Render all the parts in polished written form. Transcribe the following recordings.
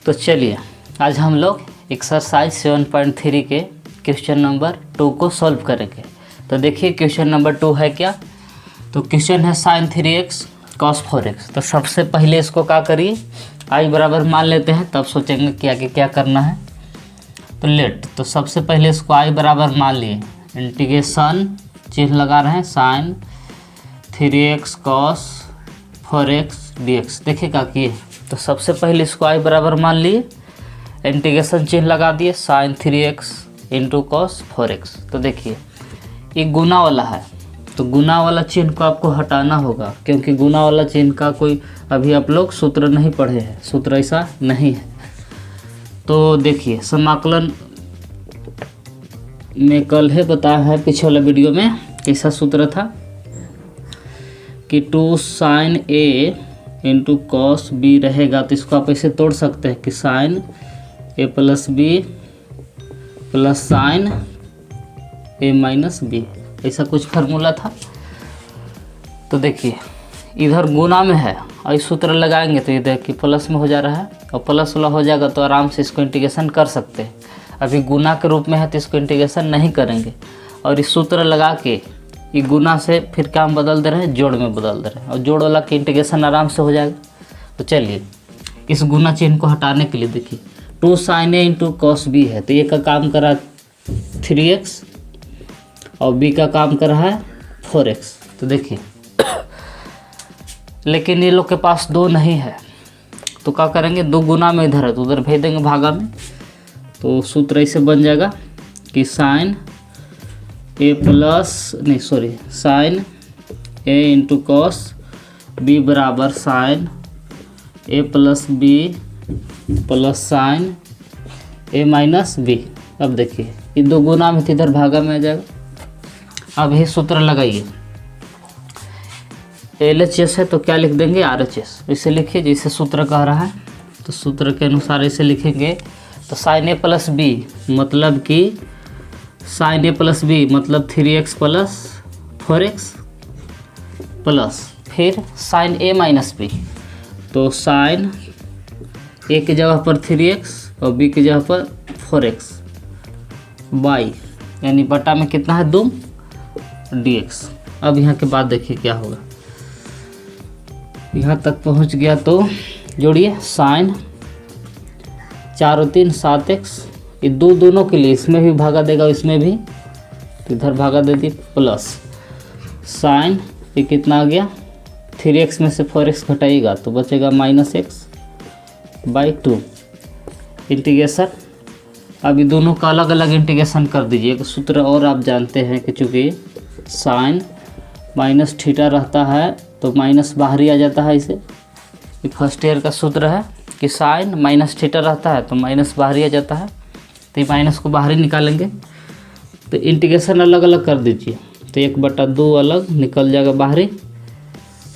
तो चलिए आज हम लोग एक्सरसाइज 7.3 के क्वेश्चन नंबर 2 को सॉल्व करेंगे। तो देखिए क्वेश्चन नंबर 2 है क्या, तो क्वेश्चन है sin 3x cos 4x। तो सबसे पहले इसको क्या करिए, i बराबर मान लेते हैं, तब सोचेंगे कि आगे क्या करना है। तो लेट, तो सबसे पहले इसको i बराबर मान लिए, इंटीग्रेशन चिन्ह लगा रहे हैं sin 3x cos 4x dx। देखिए क्या किए, तो सबसे पहले इसको i बराबर मान लिए, इंटीग्रेशन चिन्ह लगा दिए sin 3x into cos 4x। तो देखिए ये गुना वाला है, तो गुना वाला चिन्ह को आपको हटाना होगा, क्योंकि गुना वाला चिन्ह का कोई अभी आप लोग सूत्र नहीं पढ़े हैं, सूत्र ऐसा नहीं है। तो देखिए समाकलन में कल है बताया है पिछले वाला वीडियो में कैसा सूत्र था कि 2 sin a into cos B रहेगा। तो इसको आप ऐसे तोड़ सकते हैं कि sine A plus B plus sine A minus B, ऐसा कुछ फार्मूला था। तो देखिए इधर गुना में है और इस सूत्र लगाएंगे तो ये देखिए प्लस में हो जा रहा है, और प्लस वाला हो जाएगा तो आराम से इसको इंटीग्रेशन कर सकते हैं। अभी गुना के रूप में है तो इसको इंटीग्रेशन नहीं करेंगे, और इस सूत्र लगा के ये गुना से फिर क्या हम बदल दे रहे हैं, जोड़ में बदल दे रहे हैं, और जोड़ वाला की इंटीग्रेशन आराम से हो जाएगा। तो चलिए इस गुना चिन्ह को हटाने के लिए देखिए 2 sin a into cos B है, तो ये का काम करा 3x और b का काम कर रहा है 4x। तो देखिए लेकिन ये लोग के पास 2 नहीं है, तो क्या करेंगे, 2 गुना में इधर है तो उधर भेज देंगे भागा में। तो सूत्र ऐसे बन जाएगा कि साइन ए प्लस नहीं सॉरी साइन ए इंटू कॉस बी बराबर sign A plus B plus sine A minus B. अब देखिए ये 2 गुना में इधर भागा में आ जाएगा। अब ये सूत्र लगाइए, LHS है तो क्या लिख देंगे RHS, इसे लिखिए जैसे सूत्र कह रहा है। तो सूत्र के अनुसार इसे लिखेंगे। तो साइन ए प्लस बी मतलब कि साइन ए प्लस बी मतलब 3x प्लस 4x प्लस फिर साइन ए माइनस बी, तो साइन ए की जगह पर 3x और बी की जगह पर 4x बाई यानी बटा में कितना है 2 dx। अब यहाँ के बाद देखिए क्या होगा, यहाँ तक पहुँच गया तो जोड़िए साइन 4 और 3 7x, ये दोनों के लिए इसमें भी भागा देगा इसमें भी, तो इधर भागा दे दी प्लस साइन ये कितना आ गया 3x में से 4x घटाइएगा तो बचेगा -x बाई 2 इंटीग्रेशन। अब ये दोनों का अलग अलग इंटीग्रेशन कर दीजिए। एक सूत्र और आप जानते हैं कि चूँकि साइन माइनस थीटा रहता है तो माइनस बाहर ही आ जाता है, इसे ये फर्स्ट ईयर का सूत्र है कि साइन माइनस थीटा रहता है तो माइनस बाहर ही आ जाता है, तो ये माइनस को बाहर ही निकालेंगे। तो इंटीग्रेशन अलग अलग कर दीजिए, तो 1/2 अलग निकल जाएगा बाहरी,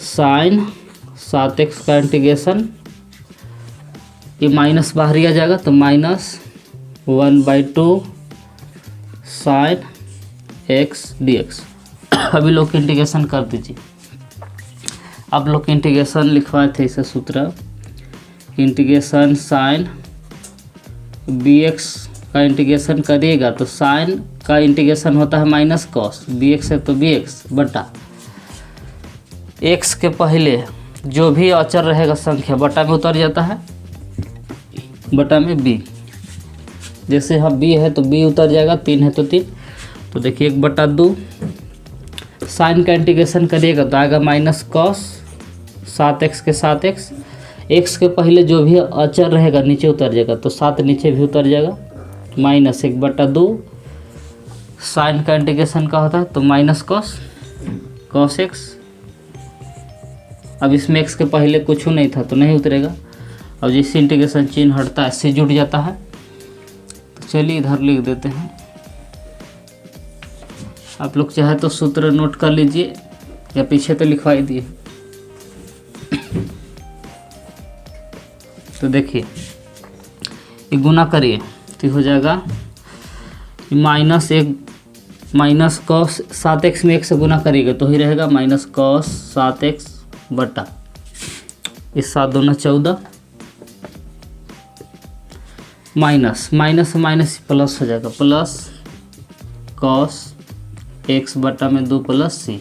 साइन 7x का इंटीग्रेशन ये माइनस बाहर ही आ जाएगा तो -1/2 साइन x dx। अभी लोग की इंटीग्रेशन कर दीजिए। अब लोग की इंटीग्रेशन लिखवाए थे इसे सूत्र, इंटीग्रेशन साइन bx का इंटीग्रेशन करिएगा तो साइन का इंटीग्रेशन होता है माइनस कॉस, bx है तो bx बटा x के पहले जो भी अचर रहेगा संख्या बटा में उतर जाता है, बटा में b, जैसे हम b है तो b उतर जाएगा, 3 है तो 3। तो देखिए 1/2 साइन का इंटीग्रेशन करिएगा तो आएगा माइनस कॉस 7x के 7x, x के पहले जो भी अचर रहेगा नीचे उतर जाएगा तो 7 नीचे भी उतर जाएगा, -1/2 साइन का इंटीग्रेशन का होता है तो माइनस कॉस x। अब इसमें x के पहले कुछ नहीं था तो नहीं उतरेगा, अब जैसे इंटीग्रेशन चिन्ह हटता है इससे जुड़ जाता है। तो चलिए इधर लिख देते हैं, आप लोग चाहे तो सूत्र नोट कर लीजिए या पीछे तो लिखवाई दिए। तो देखिए ये गुना करिए तो हो जाएगा माइनस कॉस 7x में 1 से गुना करिएगा तो ही रहेगा माइनस कॉस 7x बटा इस 7 दूना 14 माइनस माइनस माइनस प्लस हो जाएगा, प्लस कॉस एक्स बटा में 2 प्लस सी।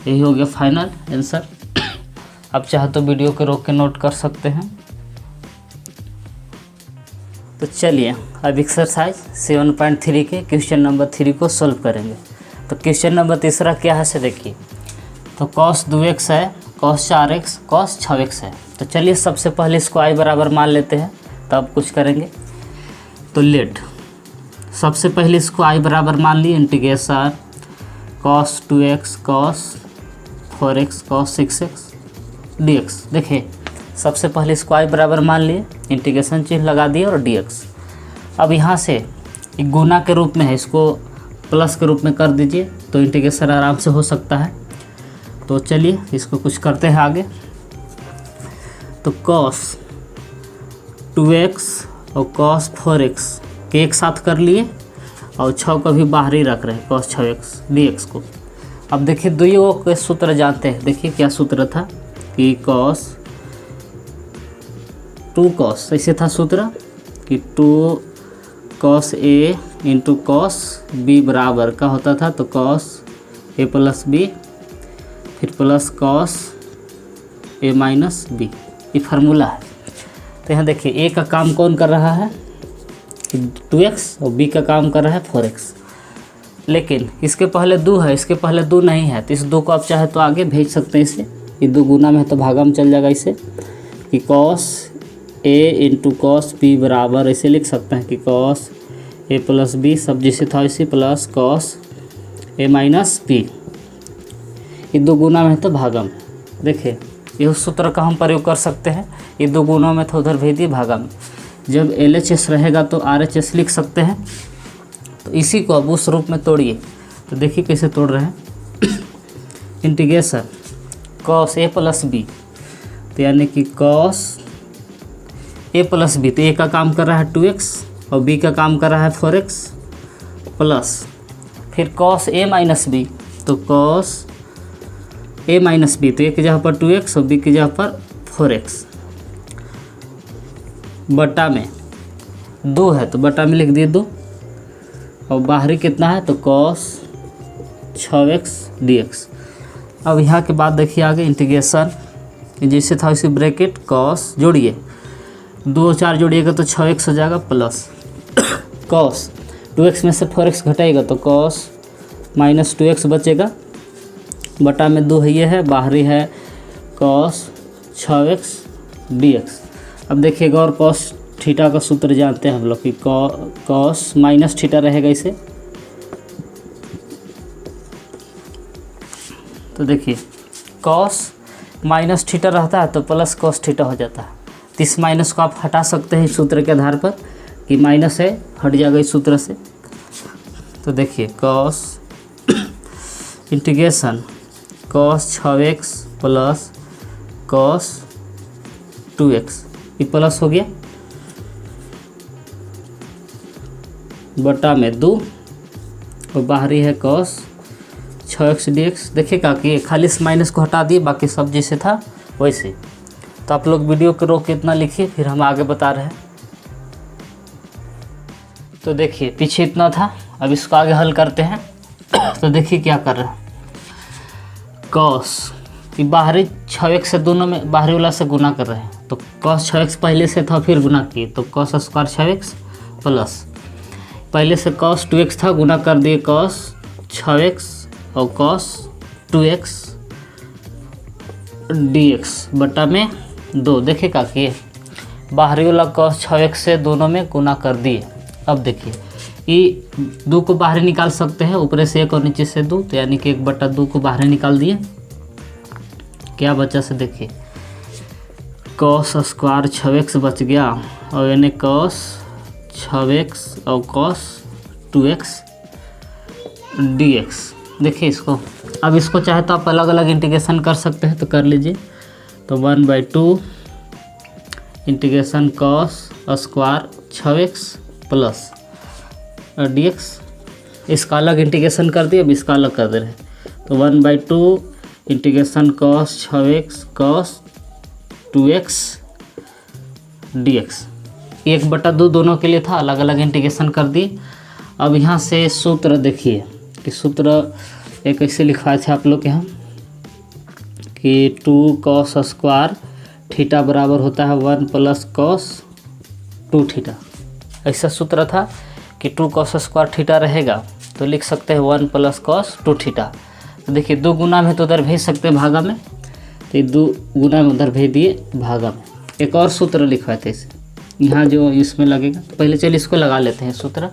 यही हो गया फाइनल आंसर। अब चाहे तो वीडियो को रोक के नोट कर सकते हैं। तो चलिए अब एक्सरसाइज 7.3 के क्वेश्चन नंबर 3 को सॉल्व करेंगे। तो क्वेश्चन नंबर तीसरा क्या है से देखिए। तो cos 2x है, cos 4x, cos 6x है। तो चलिए सबसे पहले इसको i बराबर मान लेते हैं, तब कुछ करेंगे। तो लेट सबसे पहले इसको i बराबर मान लिए, integration cos 2x cos 4x cos 6x dx। देखिए सबसे पहले इसको i बराबर मान लिए, इंटीग्रेशन चिन्ह लगा दिए और dx। अब यहाँ से एक गुना के रूप में है, इसको प्लस के रूप में कर दीजिए तो इंटीग्रेशन आराम से हो सकता है। तो चलिए इसको कुछ करते हैं आगे। तो cos 2x और cos 4x के एक साथ कर लिए और 6 को भी बाहर ही रख रहे हैं, cos 6x dx को। अब देखिए दुइयों के सूत्र जानते हैं। देखिए क्या सूत्र था कि cos 2 cos, ऐसे था सूत्र कि 2 cos a into cos b बराबर का होता था, तो cos a प्लस b फिर plus cos a minus b, ये फार्मूला है। तो यहाँ देखिए a का काम कौन कर रहा है 2x और b का काम कर रहा है 4x। लेकिन इसके पहले 2 है, इसके पहले 2 नहीं है, तो इस 2 को आप चाहे तो आगे भेज सकते हैं। इसे ये 2 गुना में है तो भागा में चल जाएगा इसे, कि cos a into cos b बराबर ऐसे लिख सकते हैं कि cos a प्लस b, सब जैसे था इसे, plus cos a minus b। ये 2 गुना में है तो भागा में। देखिए यह सूत्र का हम प्रयोग कर सकते हैं। ये 2 गुना में तो उधर भेज दिए भागा में। जब LHS रहेगा तो RHS लिख सकते हैं। तो इसी को अब उस रूप में तोड़िए। तो देखिए कैसे तोड़ रहे हैं। Integration cos a plus b, तो यानी कि cos a प्लस b, तो a का काम कर रहा है 2x और b का काम कर रहा है 4x, प्लस फिर cos a माइनस b, तो cos a माइनस b, तो a की जगह पर 2x और b की जगह पर 4x, बटा में 2 है तो बटा में लिख दिए 2, और बाहरी कितना है तो cos 6x dx। अब यहाँ के बाद देखिए आगे इंटीग्रेशन जैसे था उसी ब्रैकेट cos जोड़िए, 2 और 4 जोड़िएगा तो 6x हो जाएगा, प्लस cos 2x में से 4x घटाएगा तो cos माइनस 2x बचेगा, बटा में 2 है, ये है बाहरी है cos 6x dx। अब देखिएगा और cos थीटा का सूत्र जानते हैं हम लोग कि cos माइनस थीटा रहेगा इसे। तो देखिए cos माइनस थीटा रहता है तो प्लस cos थीटा हो जाता है। तो इस माइनस को आप हटा सकते हैं इस सूत्र के आधार पर कि माइनस है, हट जाएगा इस सूत्र से। तो देखिए cos integration cos 6x plus cos 2x, ये प्लस हो गया, बटा में 2 और बाहरी है cos 6x dx। देखिएगा कि खाली इस माइनस को हटा दिए, बाकी सब जैसे था वैसे। तो आप लोग वीडियो को रोक के इतना लिखिए, फिर हम आगे बता रहे हैं। तो देखिए पीछे इतना था, अब इसको आगे हल करते हैं। तो देखिए क्या कर रहे हैं, cos कि बाहरी 6x से दोनों में बाहरी वाला से गुना कर रहे हैं, तो cos 6x पहले से था फिर गुना किए तो cos स्क्वायर 6x प्लस पहले से cos 2x था, गुना कर दिए cos 6x और cos 2x dx बटा में 2। देखिएगा कि बाहरी वाला cos 6x से दोनों में गुना कर दिए। अब देखिए ये 2 को बाहर निकाल सकते हैं, ऊपर से 1 और नीचे से 2, तो यानी कि 1 बटा 2 को बाहर निकाल दिए। क्या बचा से देखिए cos स्क्वायर 6x बच गया, और यानी cos 6x और cos 2x dx। देखिए इसको, अब इसको चाहे तो आप अलग अलग इंटीग्रेशन कर सकते हैं, तो कर लीजिए। तो 1/2 integration cos square 6x plus dx, इसका अलग इंटीग्रेशन कर दिए, अब इसका अलग कर दे रहे हैं। तो 1/2 integration cos 6x cos 2x dx। 1/2 दोनों के लिए था, अलग अलग इंटीग्रेशन कर दिए। अब यहाँ से सूत्र देखिए कि सूत्र एक ऐसे लिखवाए थे आप लोग के यहाँ कि 2 cos स्क्वायर थीटा बराबर होता है 1 + cos 2 थीटा। ऐसा सूत्र था कि 2 cos स्क्वायर थीटा रहेगा तो लिख सकते हैं 1 + cos 2 थीटा। तो देखिए 2 गुना में तो उधर भेज सकते हैं भागा में, तो ये 2 गुना में उधर भेज दिए भागा में। एक और सूत्र लिखवाए थे इसे, यहाँ जो इसमें लगेगा, तो पहले चलिए इसको लगा लेते हैं सूत्र।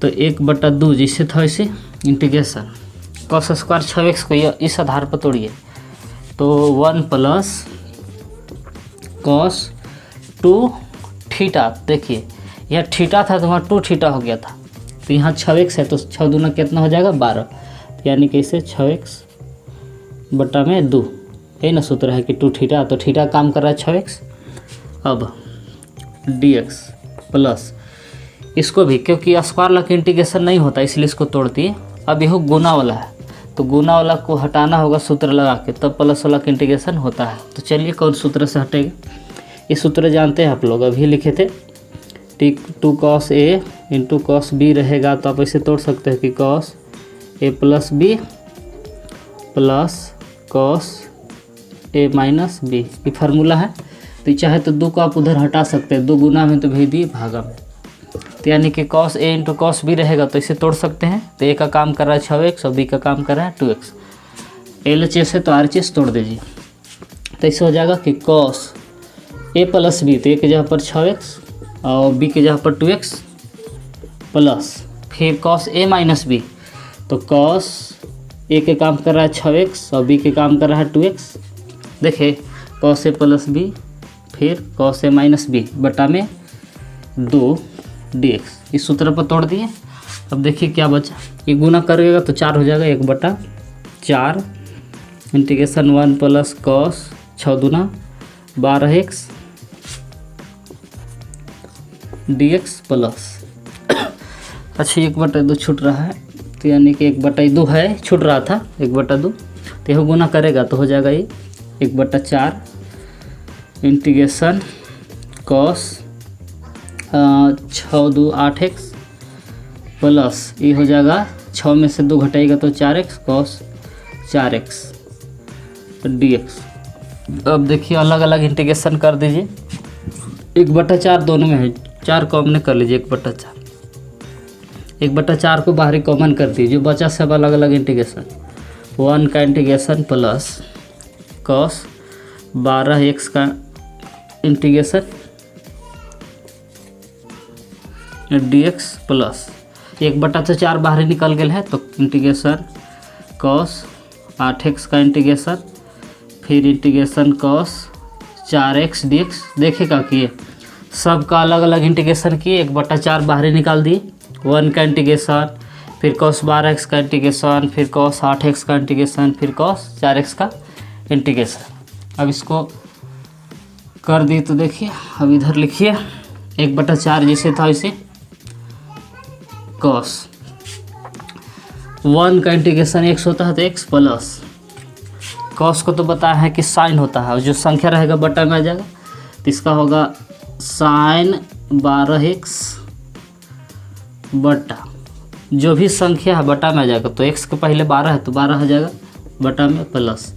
तो 1/2 जिससे था वैसे इंटीग्रेशन cos स्क्वायर 6x को इस आधार पर तोड़िए तो 1 + cos 2 थीटा। देखिए यहाँ थीटा था तो वहाँ 2 थीटा हो गया था, तो यहाँ 6x है तो 6 दूना कितना हो जाएगा 12, यानी कि इसे 6x/2 यही ना सूत्र है कि 2 थीटा, तो थीटा काम कर रहा है 6x। अब dx प्लस इसको भी, क्योंकि स्क्वायर लग इंटीग्रेशन नहीं होता इसलिए इसको तोड़ती है। अब यह गुना वाला है तो गुना वाला को हटाना होगा सूत्र लगा के, तब प्लस वाला का इंटीग्रेशन होता है। तो चलिए कौन सूत्र से हटेगा, ये सूत्र जानते हैं आप लोग, अभी लिखे थे। 2 cos a × cos b रहेगा तो आप ऐसे तोड़ सकते हैं कि cos a + b + cos a - b, ये फार्मूला है। तो चाहे तो 2 को आप उधर हटा सकते हैं, 2 गुना में तो भेज दिए भागा में, तो यानी कि cos a × cos b रहेगा तो इसे तोड़ सकते हैं। तो a का काम कर रहा है 6x और b का काम कर रहा है 2x। LHS है तो RHS तोड़ दीजिए, तो ऐसे हो जाएगा कि cos a + b, तो a की जगह पर 6x और b की जगह पर 2x प्लस फिर cos a - b, तो cos a के काम कर रहा है 6x और b के काम कर रहा है 2x। देखिए cos a + b फिर cos a - b बटा में 2 dx, इस सूत्र पर तोड़ दिए। अब देखिए क्या बचा, ये गुना करेगा तो 4 हो जाएगा, 1/4 इंटीग्रेशन 1 + cos 6 दूना 12x dx प्लस अच्छा 1/2 छूट रहा है, तो यानी कि 1/2 है, छूट रहा था 1/2, तो यह गुना करेगा तो हो जाएगा ये 1/4 इंटीग्रेशन cos 6 2 8x प्लस ये हो जाएगा 6 में से 2 घटाएगा तो 4x cos 4x dx। अब देखिए अलग अलग इंटीग्रेशन कर दीजिए, 1/4 दोनों में है, 4 कॉमन कर लीजिए, 1/4 1/4 को बाहरी कॉमन कर दीजिए, जो बचा सब अलग अलग इंटीग्रेशन। 1 का इंटीग्रेशन प्लस cos 12x का इंटीग्रेशन dx प्लस 1/4 बाहर निकल गया है तो इंटीग्रेशन cos 8x का इंटीग्रेशन फिर इंटीग्रेशन cos 4x dx। देखेगा कि सब का अलग अलग इंटीग्रेशन किए, 1/4 बाहर निकाल दिए, 1 का इंटीग्रेशन फिर cos 12x का इंटीग्रेशन फिर cos 8x का इंटीग्रेशन फिर cos 4x का इंटीग्रेशन। अब इसको कर दिए तो देखिए अब इधर लिखिए 1/4 जैसे था वैसे cos 1 का इंटीग्रेशन x होता है तो x प्लस cos को तो बताया है कि साइन होता है और जो संख्या रहेगा बटा में आ जाएगा, तो इसका होगा साइन 12x बटा जो भी संख्या है बटा में आ जाएगा, तो x के पहले 12 है तो 12 हो जाएगा बटा में प्लस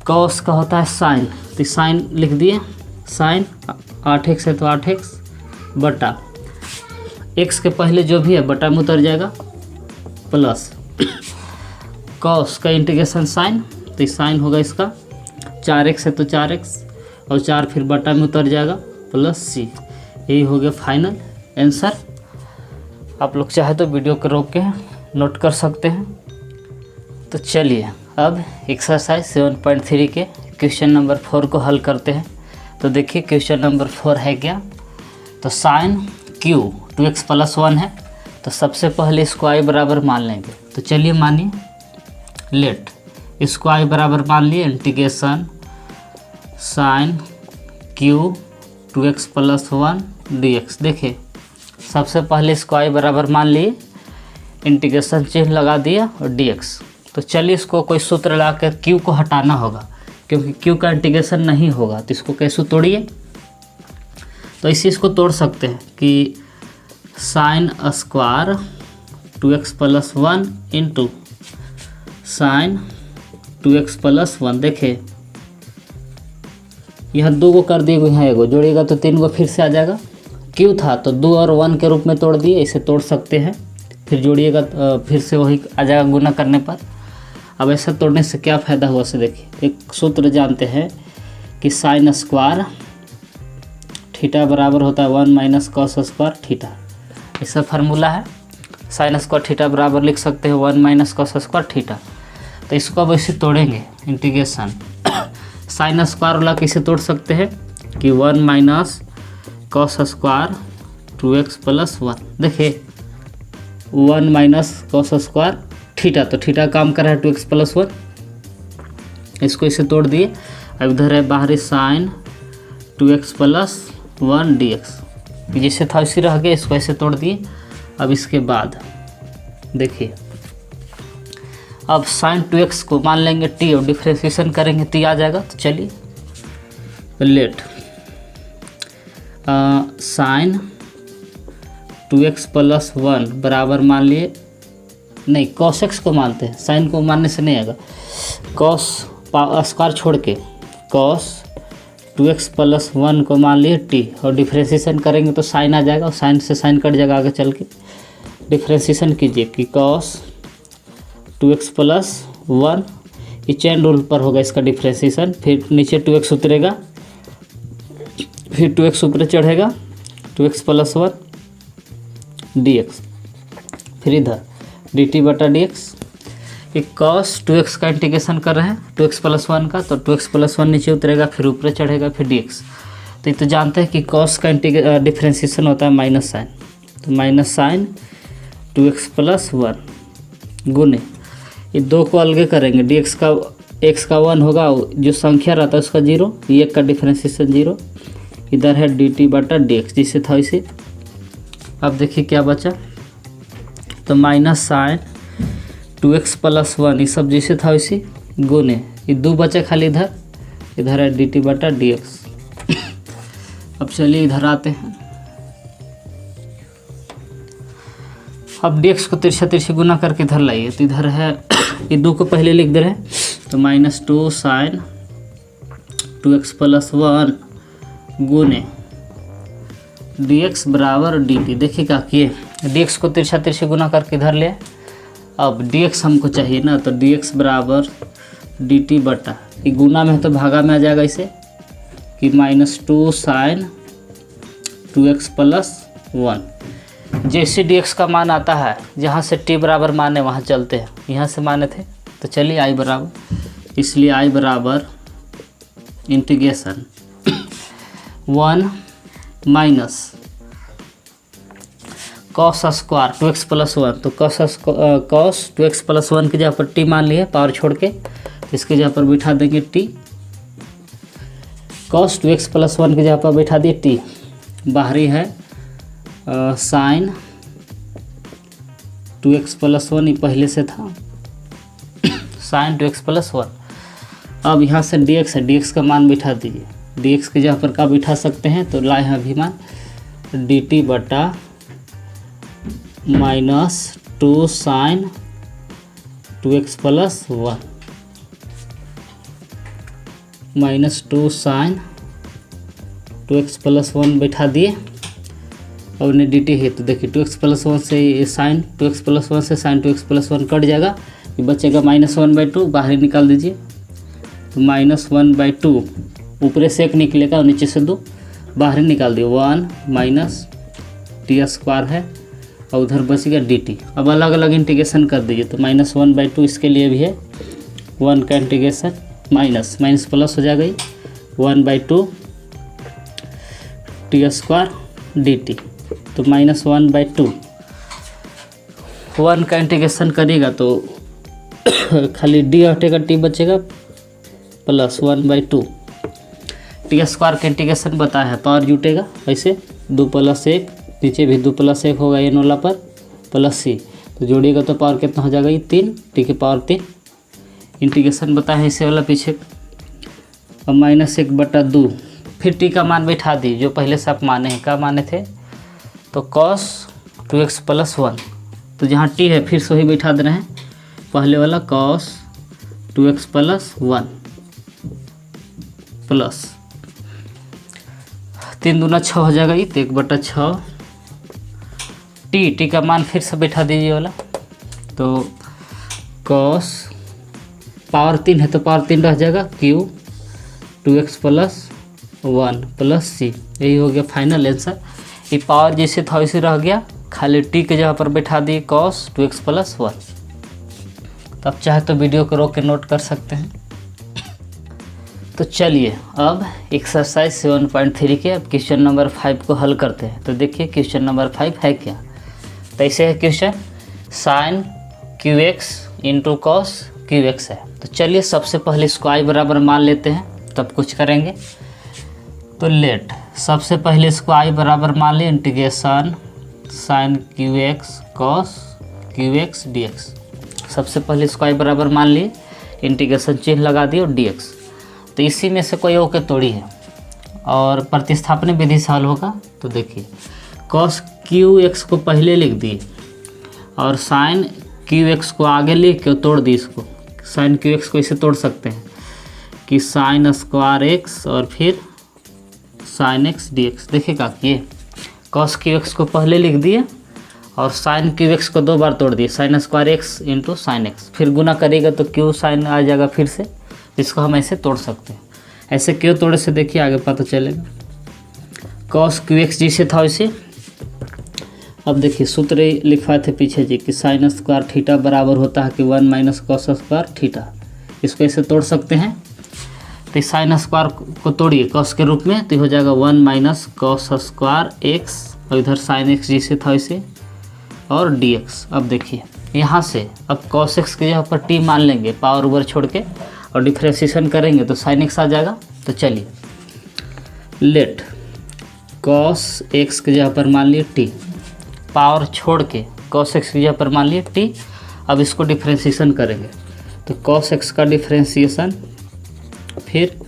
cos का होता है साइन, तो साइन लिख दिए, साइन 8x है तो 8x बटा x के पहले जो भी है बटा में उतर जाएगा प्लस cos का इंटीग्रेशन साइन, तो साइन होगा इसका 4x है तो 4x और 4 फिर बटा में उतर जाएगा प्लस c। यही हो गया फाइनल आंसर। आप लोग चाहे तो वीडियो को रोक के नोट कर सकते हैं। तो चलिए अब एक्सरसाइज 7.3 के क्वेश्चन नंबर 4 को हल करते हैं। तो देखिए क्वेश्चन नंबर 4 है क्या, तो साइन q 2x + 1 है, तो सबसे पहले इसको i बराबर मान लेंगे। तो चलिए मानिए, लेट इसको i बराबर मान लिए integration sign q 2x + 1 dx। देखिए सबसे पहले इसको i बराबर मान लिए, इंटीग्रेशन चिन्ह लगा दिया और dx। तो चलिए इसको कोई सूत्र लगा कर q को हटाना होगा, क्योंकि q का इंटीग्रेशन नहीं होगा, तो इसको कैसे तोड़िए। तो इसी इसको तोड़ सकते हैं कि sine square 2x + 1 into sine 2x + 1। देखे यह 2 को कर दिए, यहाँ एगो जोड़िएगा तो 3 को फिर से आ जाएगा। क्यों था तो 2 और 1 के रूप में तोड़ दिए, इसे तोड़ सकते हैं, फिर जोड़िएगा फिर से वही आ जाएगा गुना करने पर। अब ऐसा तोड़ने से क्या फ़ायदा हुआ से देखिए, एक सूत्र जानते हैं कि साइन स्क्वायर थीटा बराबर होता है 1 - cos स्क्वायर थीटा। ऐसा फार्मूला है, साइन स्क्वायर थीटा बराबर लिख सकते हैं 1 - cos स्क्वायर थीटा। तो इसको अब ऐसे तोड़ेंगे इंटीग्रेशन। साइन स्क्वायर वाला कैसे तोड़ सकते हैं कि 1 - cos स्क्वायर 2x + 1। देखिए 1 - cos स्क्वायर थीटा, तो थीटा काम कर रहा है 2x + 1, इसको इसे तोड़ दिए। अब इधर है बाहरी साइन 2x + 1 dx, जैसे था उसी रह गया, इसको ऐसे तोड़ दिए। अब इसके बाद देखिए अब साइन 2x को मान लेंगे t और डिफ्रेंशिएशन करेंगे t आ जाएगा। तो चलिए लेट साइन 2x + 1 बराबर मान लिए, नहीं cos x को मानते हैं, साइन को मानने से नहीं आएगा। cos स्क्वायर छोड़ के cos 2x + 1 को मान लिए t और डिफ्रेंशिएशन करेंगे तो साइन आ जाएगा, और साइन से साइन कट जाएगा आगे चल के। डिफ्रेंशिएशन कीजिए कि cos 2x + 1, ये चेन रूल पर होगा इसका डिफ्रेंशिएशन। फिर नीचे 2x उतरेगा, फिर 2x ऊपर चढ़ेगा 2x + 1 dx, फिर इधर dt/dx। एक cos 2x का इंटीग्रेशन कर रहे हैं 2x + 1 का, तो 2x + 1 नीचे उतरेगा, फिर ऊपर चढ़ेगा, फिर dx। तो ये तो जानते हैं कि cos का डिफ्रेंशिएशन होता है माइनस साइन, तो माइनस साइन 2x + 1 गुने ये 2 को अलग करेंगे, dx का x का 1 होगा, जो संख्या रहता है उसका 0, ये का डिफ्रेंशिएशन 0, इधर है dt/dx जिसे था इसे। अब देखिए क्या बचा, तो माइनस साइन 2x + 1 ये सब जैसे था वैसे गुने ये 2 बचा खाली इधर है dt/dx। अब चलिए इधर आते हैं, अब dx को तिरछा गुना करके इधर लाइए, तो इधर है ये 2 को पहले लिख दे रहे हैं, तो -2 साइन 2x + 1 गुने dx बराबर dt। देखिए क्या किए, dx को तिरछा गुना करके इधर ले। अब dx हमको चाहिए ना, तो dx बराबर dt बटा, ये गुना में है तो भागा में आ जाएगा इसे कि -2 साइन 2x + 1। जैसे dx का मान आता है, जहाँ से t बराबर माने वहाँ चलते हैं, यहाँ से माने थे तो चलिए i बराबर, इसलिए i बराबर इंटीग्रेशन 1 - cos स्क्वायर 2x + 1, तो cos 2x + 1 की जगह पर t मान लिए, पावर छोड़ के इसकी जगह पर बिठा देंगे t, cos 2x + 1 की जगह पर बिठा दिए t, बाहरी है साइन 2x + 1 ये पहले से था साइन 2x + 1। अब यहाँ से dx है, dx का मान बिठा दीजिए, dx की जगह पर क्या बिठा सकते हैं, तो लाए हैं अभिमान dt बटा -2 साइन 2x + 1 -2 साइन 2x + 1 बैठा दिए, और उन्हें dt है, तो देखिए 2x + 1 से साइन 2x + 1 से साइन 2x + 1 कट जाएगा, ये बचेगा -1/2, बाहर निकाल दीजिए, तो -1/2 ऊपर से 1 निकलेगा और नीचे से 2 बाहर निकाल दिए, 1 - t² है, और उधर बचेगा dt। अब अलग अलग इंटीग्रेशन कर दीजिए, तो -1/2 इसके लिए भी है, 1 का इंटीग्रेशन माइनस प्लस हो जाएगा, 1/2 t² dt, तो -1/2 1 का इंटीग्रेशन करिएगा तो खाली d हटेगा, t बचेगा, प्लस 1/2 t² का इंटीग्रेशन बताया है, पावर जुटेगा ऐसे 2 + 1, नीचे भी 2 + 1 होगा एन वाला पर, प्लस c, तो जोड़िएगा तो पावर कितना हो जाएगा, ये 3 t की पावर 3। इंटीग्रेशन बताया है इसे वाला पीछे। अब -1/2 फिर टी का मान बैठा दी जो पहले से आप माने हैं, क्या माने थे, तो cos 2x प्लस 1, तो जहाँ टी है फिर से वही बैठा दे रहे हैं पहले वाला cos 2x प्लस 1 प्लस 3 दूना 6 हो जाएगा, ये तो 1/6 टी का मान फिर से बैठा दीजिए वाला, तो cos पावर 3 है तो पावर 3 रह जाएगा q 2x प्लस 1 प्लस सी, यही हो गया फाइनल आंसर। ये पावर जैसे था वैसे रह गया, खाली टी के जगह पर बैठा दिए cos 2x प्लस 1। तो आप चाहे तो वीडियो को रोक के नोट कर सकते हैं। तो चलिए अब एक्सरसाइज 7.3 के अब क्वेश्चन नंबर 5 को हल करते हैं। तो देखिए क्वेश्चन नंबर 5 है क्या, तो ऐसे है question, sine qx into cos qx है। तो चलिए सबसे पहले इसको आई बराबर मान लेते हैं तब कुछ करेंगे। तो लेट सबसे पहले इसको आई बराबर मान ले, integration sine qx cos qx dx। सबसे पहले इसको आई बराबर मान लिए, इंटीग्रेशन चिन्ह लगा दिए और dx। तो इसी में से कोई ओके तोड़ी है और प्रतिस्थापन विधि से हल होगा। तो देखिए cos qx को पहले लिख दिए और साइन qx को आगे लिख के तोड़ दी। इसको साइन qx को इसे तोड़ सकते हैं कि साइन स्क्वायर x और फिर साइन x dx। देखिएगा ये cos qx को पहले लिख दिए और साइन qx को 2 बार तोड़ दिए, sine square x into sine x, फिर गुना करेगा तो q साइन आ जाएगा फिर से, जिसको हम ऐसे तोड़ सकते हैं। ऐसे क्यों तोड़े से देखिए आगे पता चलेगा। cos qx जैसे था वैसे अब देखिए सूत्र लिखवाए थे पीछे जी कि साइन स्क्वायर थीटा बराबर होता है कि 1 माइनस कॉस स्क्वायर थीटा। इसको ऐसे तोड़ सकते हैं। तो साइन स्क्वायर को तोड़िए कॉस के रूप में, तो हो जाएगा 1 माइनस कॉस स्क्वायर एक्स और इधर साइन एक्स जैसे था वैसे और dx। अब देखिए यहाँ से अब cos x के जगह पर t मान लेंगे पावर ऊपर छोड़ के और डिफ्रेंशिएशन करेंगे तो साइन x आ जाएगा। तो चलिए लेट cos x के जगह पर मान लिए t, पावर छोड़ के cos x की जगह पर मान लिए t। अब इसको डिफ्रेंशिएशन करेंगे तो cos x का डिफ्रेंशिएशन फिर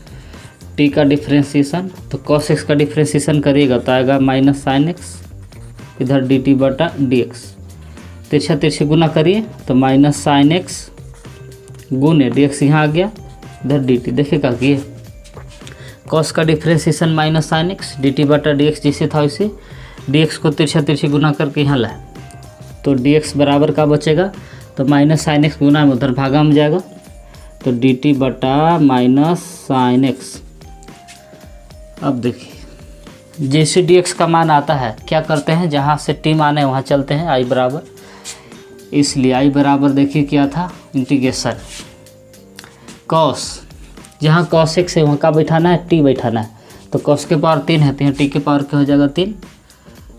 t का डिफ्रेंशिएशन, तो cos x का डिफ्रेंशिएशन करिएगा तो आएगा माइनस साइन x, इधर dt बटा dx। तिरछा तिरछे गुना करिए तो माइनस साइन x गुने dx यहाँ आ गया, इधर dt। देखिएगा कि ये cos का differentiation minus sine x dt बटा dx जैसे था वैसे dx को तिरछा तिरछी गुना करके यहाँ लाए तो dx बराबर का बचेगा, तो माइनस साइन x गुना में उधर भागा में जाएगा तो dt बटा माइनस साइन x। अब देखिए जैसे dx का मान आता है क्या करते हैं, जहाँ से t मान है वहाँ चलते हैं आई बराबर। इसलिए आई बराबर देखिए क्या था, इंटीग्रेशन cos, जहाँ cos x है वहाँ का बैठाना है t बैठाना है, तो cos के पावर 3 है तो यहाँ t के पावर क्या हो जाएगा 3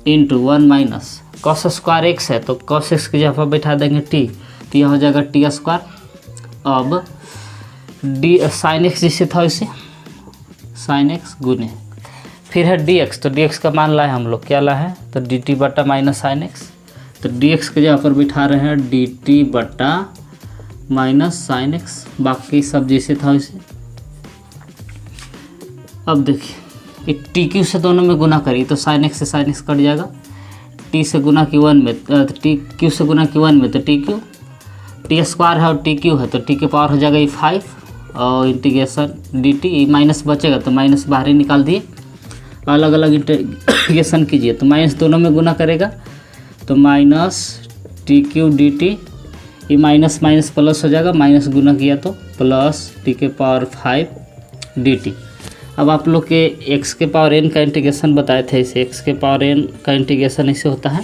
into 1 minus cos square x है तो cos x की जगह पर बैठा देंगे t, तो यह हो जाएगा t स्क्वायर। अब डी साइन x जैसे था वैसे साइन x गुने फिर है dx, तो dx का मान लाए हम लोग, क्या लाए हैं तो dt बटा माइनस साइन x, तो dx के जगह पर बिठा रहे हैं dt बटा माइनस साइन x, बाकी सब जैसे था वैसे। अब देखिए टी क्यू से दोनों में गुना करिए तो साइन x से साइन x कट जाएगा, टी से गुना की 1 में टी क्यू से गुना की 1 में तो टी क्यू, टी स्क्वायर है और टी क्यू है तो टी के पावर हो जाएगा ये 5 और इंटीग्रेशन डी टी माइनस बचेगा तो माइनस बाहर ही निकाल दिए, अलग अलग इंटीग्रेशन कीजिए तो माइनस दोनों में गुना करेगा तो minus T Q D T, ये माइनस माइनस प्लस हो जाएगा, माइनस गुना किया तो प्लस टी के पावर 5 डी टी। अब आप लोग के x के पावर n का इंटीग्रेशन बताए थे, इसे x के पावर n का इंटीग्रेशन ऐसे होता है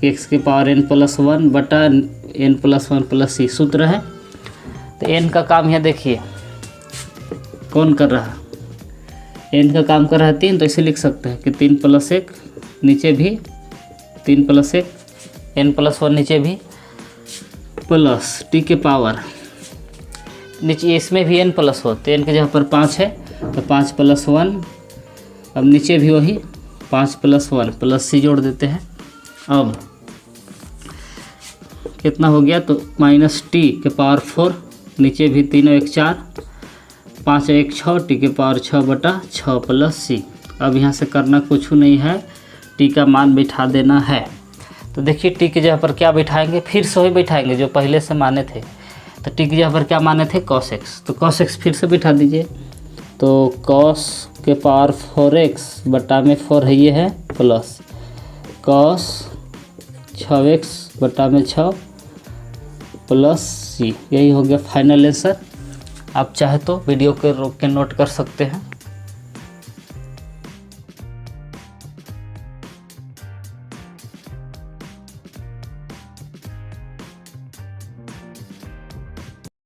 कि x के पावर n प्लस 1 बटा n प्लस 1 प्लस c सूत्र है। तो n का काम यहाँ देखिए कौन कर रहा है, n का काम कर रहा है 3, तो इसे लिख सकते हैं कि 3 प्लस 1 नीचे भी 3 प्लस 1 n प्लस 1 नीचे भी प्लस t के पावर नीचे इसमें भी n प्लस हो तो n के जगह पर 5 है तो 5 प्लस 1, अब नीचे भी वही 5 प्लस 1 प्लस c जोड़ देते हैं। अब कितना हो गया तो माइनस टी के पावर 4, नीचे भी 3 और 1 4 5 1 6 टी के पावर 6/6 प्लस सी। अब यहाँ से करना कुछ नहीं है, टी का मान बिठा देना है। तो देखिए टी की जगह पर क्या बिठाएंगे, फिर से वही बिठाएंगे जो पहले से माने थे। तो टी की जगह पर क्या माने थे, cos x, तो cos x फिर से बिठा दीजिए। तो cos के पावर 4x बटा में 4 है, ये है प्लस cos 6x बटा में 6 प्लस सी। यही हो गया फाइनल आंसर। आप चाहे तो वीडियो को रोक के नोट कर सकते हैं।